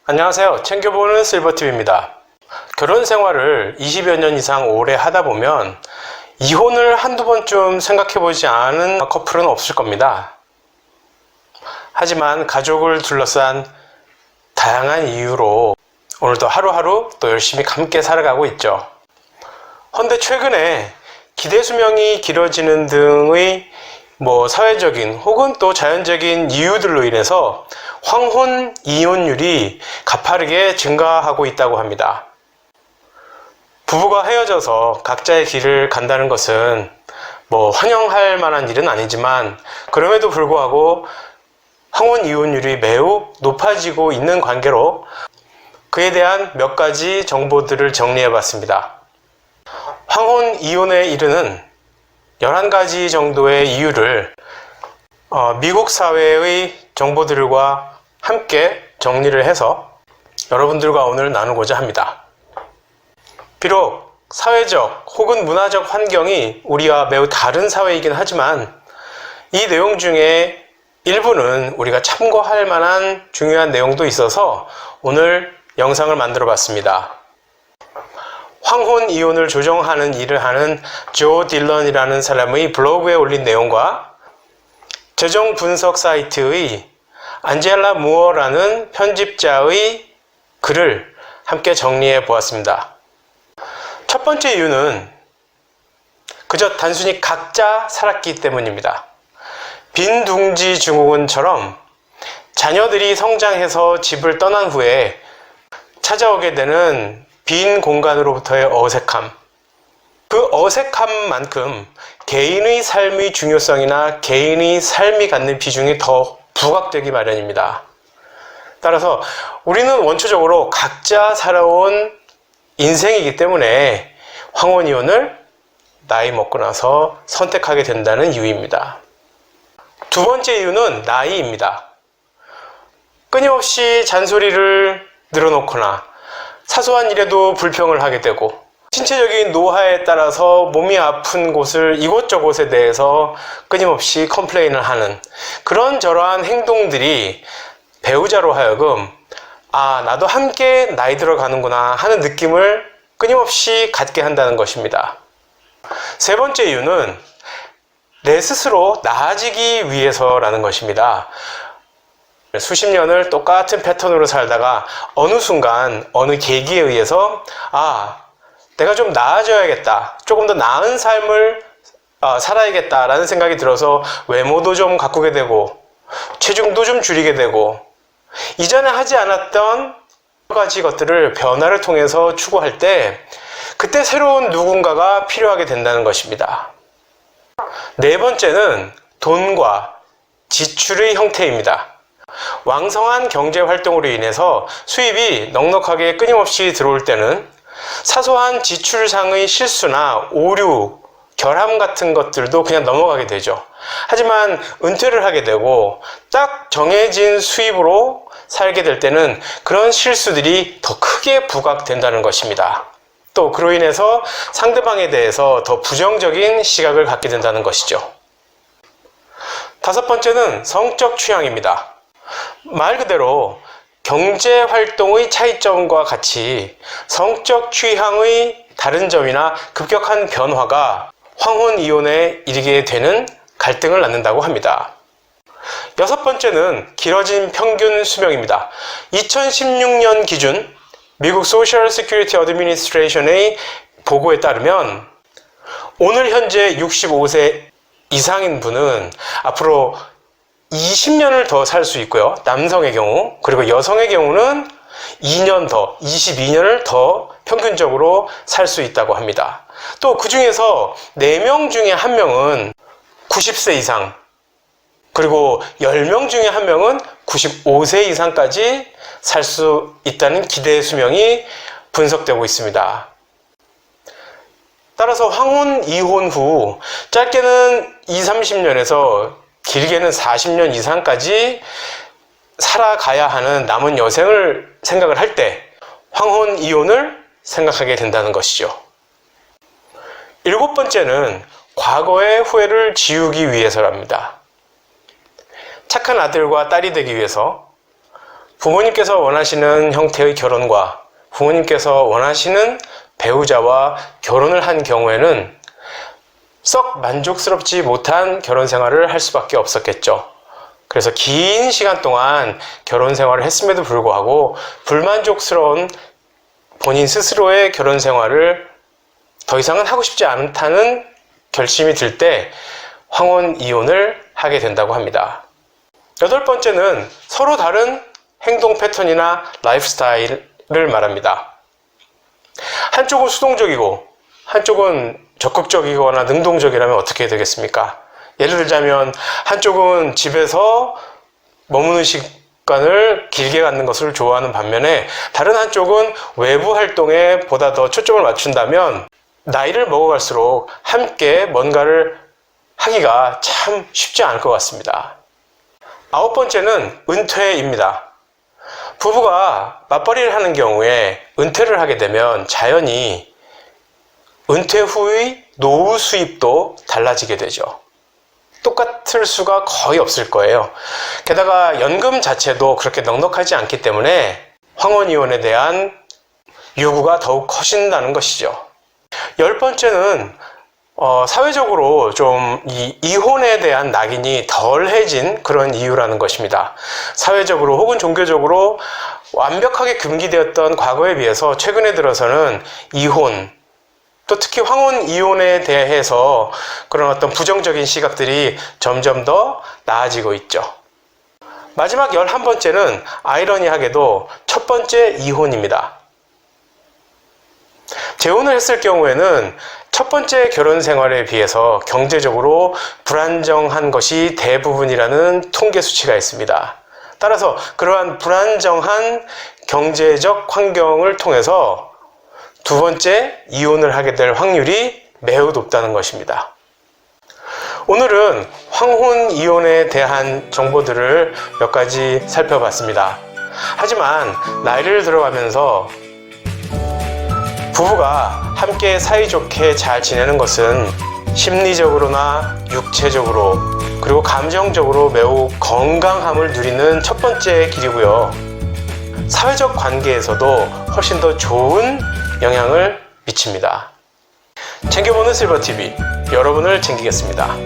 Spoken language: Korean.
안녕하세요. 챙겨보는 실버TV입니다. 결혼 생활을 20여 년 이상 오래 하다 보면 이혼을 한두 번쯤 생각해보지 않은 커플은 없을 겁니다. 하지만 가족을 둘러싼 다양한 이유로 오늘도 하루하루 또 열심히 함께 살아가고 있죠. 헌데 최근에 기대 수명이 길어지는 등의 사회적인 혹은 또 자연적인 이유들로 인해서 황혼 이혼율이 가파르게 증가하고 있다고 합니다. 부부가 헤어져서 각자의 길을 간다는 것은 환영할 만한 일은 아니지만 그럼에도 불구하고 황혼 이혼율이 매우 높아지고 있는 관계로 그에 대한 몇 가지 정보들을 정리해 봤습니다. 황혼 이혼에 이르는 11가지 정도의 이유를 미국 사회의 정보들과 함께 정리를 해서 여러분들과 오늘 나누고자 합니다. 비록 사회적 혹은 문화적 환경이 우리와 매우 다른 사회이긴 하지만 이 내용 중에 일부는 우리가 참고할 만한 중요한 내용도 있어서 오늘 영상을 만들어 봤습니다. 황혼 이혼을 조정하는 일을 하는 조 딜런이라는 사람의 블로그에 올린 내용과 재정 분석 사이트의 안젤라 무어라는 편집자의 글을 함께 정리해 보았습니다. 첫 번째 이유는 그저 단순히 각자 살았기 때문입니다. 빈둥지 증후군처럼 자녀들이 성장해서 집을 떠난 후에 찾아오게 되는 빈 공간으로부터의 어색함, 그 어색함만큼 개인의 삶의 중요성이나 개인의 삶이 갖는 비중이 더 부각되기 마련입니다. 따라서 우리는 원초적으로 각자 살아온 인생이기 때문에 황혼 이혼을 나이 먹고 나서 선택하게 된다는 이유입니다. 두 번째 이유는 나이입니다. 끊임없이 잔소리를 늘어놓거나 사소한 일에도 불평을 하게 되고 신체적인 노화에 따라서 몸이 아픈 곳을 이곳저곳에 대해서 끊임없이 컴플레인을 하는 그런저러한 행동들이 배우자로 하여금 나도 함께 나이 들어가는구나 하는 느낌을 끊임없이 갖게 한다는 것입니다. 세 번째 이유는 내 스스로 나아지기 위해서라는 것입니다. 수십 년을 똑같은 패턴으로 살다가 어느 순간 어느 계기에 의해서 내가 좀 나아져야겠다, 조금 더 나은 삶을 살아야겠다라는 생각이 들어서 외모도 좀 가꾸게 되고 체중도 좀 줄이게 되고 이전에 하지 않았던 여러 가지 것들을 변화를 통해서 추구할 때 그때 새로운 누군가가 필요하게 된다는 것입니다. 네 번째는 돈과 지출의 형태입니다. 왕성한 경제활동으로 인해서 수입이 넉넉하게 끊임없이 들어올 때는 사소한 지출상의 실수나 오류, 결함 같은 것들도 그냥 넘어가게 되죠. 하지만 은퇴를 하게 되고 딱 정해진 수입으로 살게 될 때는 그런 실수들이 더 크게 부각된다는 것입니다. 또 그로 인해서 상대방에 대해서 더 부정적인 시각을 갖게 된다는 것이죠. 다섯 번째는 성적 취향입니다. 말 그대로 경제활동의 차이점과 같이 성적 취향의 다른 점이나 급격한 변화가 황혼 이혼에 이르게 되는 갈등을 낳는다고 합니다. 여섯 번째는 길어진 평균 수명입니다. 2016년 기준 미국 소셜 시큐리티 어드미니스트레이션의 보고에 따르면 오늘 현재 65세 이상인 분은 앞으로 20년을 더 살 수 있고요. 남성의 경우, 그리고 여성의 경우는 2년 더, 22년을 더 평균적으로 살 수 있다고 합니다. 또 그 중에서 4명 중에 1명은 90세 이상, 그리고 10명 중에 1명은 95세 이상까지 살 수 있다는 기대 수명이 분석되고 있습니다. 따라서 황혼 이혼 후 짧게는 20-30년에서 길게는 40년 이상까지 살아가야 하는 남은 여생을 생각을 할 때 황혼 이혼을 생각하게 된다는 것이죠. 일곱 번째는 과거의 후회를 지우기 위해서랍니다. 착한 아들과 딸이 되기 위해서, 부모님께서 원하시는 형태의 결혼과 부모님께서 원하시는 배우자와 결혼을 한 경우에는 썩 만족스럽지 못한 결혼 생활을 할 수밖에 없었겠죠. 그래서 긴 시간 동안 결혼 생활을 했음에도 불구하고 불만족스러운 본인 스스로의 결혼 생활을 더 이상은 하고 싶지 않다는 결심이 들 때 황혼 이혼을 하게 된다고 합니다. 8번째는 서로 다른 행동 패턴이나 라이프 스타일을 말합니다. 한쪽은 수동적이고 한쪽은 적극적이거나 능동적이라면 어떻게 되겠습니까? 예를 들자면 한쪽은 집에서 머무는 시간을 길게 갖는 것을 좋아하는 반면에 다른 한쪽은 외부 활동에 보다 더 초점을 맞춘다면 나이를 먹어갈수록 함께 뭔가를 하기가 참 쉽지 않을 것 같습니다. 9번째는 은퇴입니다. 부부가 맞벌이를 하는 경우에 은퇴를 하게 되면 자연히 은퇴 후의 노후 수입도 달라지게 되죠. 똑같을 수가 거의 없을 거예요. 게다가 연금 자체도 그렇게 넉넉하지 않기 때문에 황혼이혼에 대한 요구가 더욱 커진다는 것이죠. 10번째는 사회적으로 좀 이혼에 대한 낙인이 덜해진 그런 이유라는 것입니다. 사회적으로 혹은 종교적으로 완벽하게 금기되었던 과거에 비해서 최근에 들어서는 이혼, 또 특히 황혼 이혼에 대해서 그런 어떤 부정적인 시각들이 점점 더 나아지고 있죠. 마지막 11번째는 아이러니하게도 첫 번째 이혼입니다. 재혼을 했을 경우에는 첫 번째 결혼 생활에 비해서 경제적으로 불안정한 것이 대부분이라는 통계 수치가 있습니다. 따라서 그러한 불안정한 경제적 환경을 통해서 두 번째 이혼을 하게 될 확률이 매우 높다는 것입니다. 오늘은 황혼 이혼에 대한 정보들을 몇 가지 살펴봤습니다. 하지만 나이를 들어가면서 부부가 함께 사이좋게 잘 지내는 것은 심리적으로나 육체적으로 그리고 감정적으로 매우 건강함을 누리는 첫 번째 길이고요. 사회적 관계에서도 훨씬 더 좋은 영향을 미칩니다. 챙겨보는 실버TV, 여러분을 챙기겠습니다.